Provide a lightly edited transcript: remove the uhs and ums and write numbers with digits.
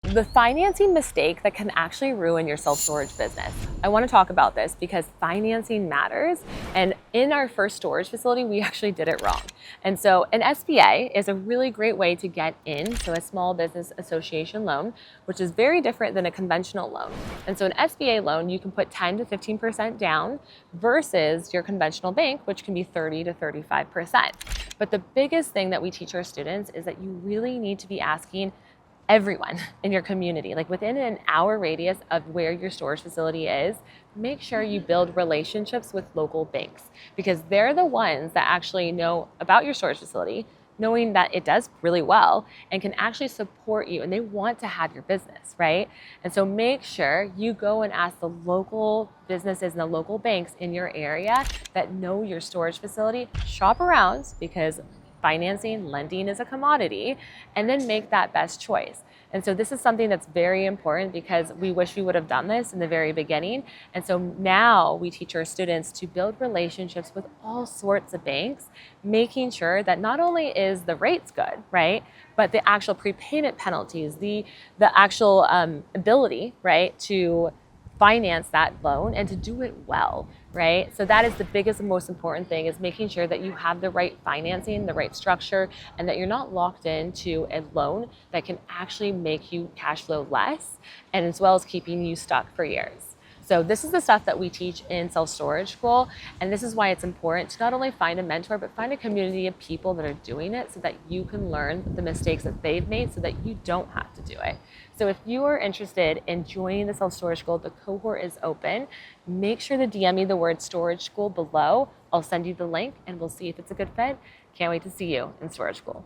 The financing mistake that can actually ruin your self-storage business. I want to talk about this because financing matters. And in our first storage facility, we actually did it wrong. And so an SBA is a really great way to get in, so a small business association loan, which is very different than a conventional loan. And so an SBA loan, you can put 10 to 15% down versus your conventional bank, which can be 30 to 35%. But the biggest thing that we teach our students is that you really need to be asking everyone in your community, like within an hour radius of where your storage facility is, make sure you build relationships with local banks because they're the ones that actually know about your storage facility, knowing that it does really well and can actually support you, and they want to have your business, right? And so make sure you go and ask the local businesses and the local banks in your area that know your storage facility, shop around because financing, lending is a commodity, and then make that best choice. And so this is something that's very important because we wish we would have done this in the very beginning. And so now we teach our students to build relationships with all sorts of banks, making sure that not only is the rates good, right, but the actual prepayment penalties, the actual ability, right, to finance that loan and to do it well, right? So that is the biggest and most important thing, is making sure that you have the right financing, the right structure, and that you're not locked into a loan that can actually make you cash flow less, and as well as keeping you stuck for years. So this is the stuff that we teach in self-storage school, and this is why it's important to not only find a mentor, but find a community of people that are doing it so that you can learn the mistakes that they've made so that you don't have to do it. So if you are interested in joining the self-storage school, the cohort is open. Make sure to DM me the word storage school below. I'll send you the link and we'll see if it's a good fit. Can't wait to see you in storage school.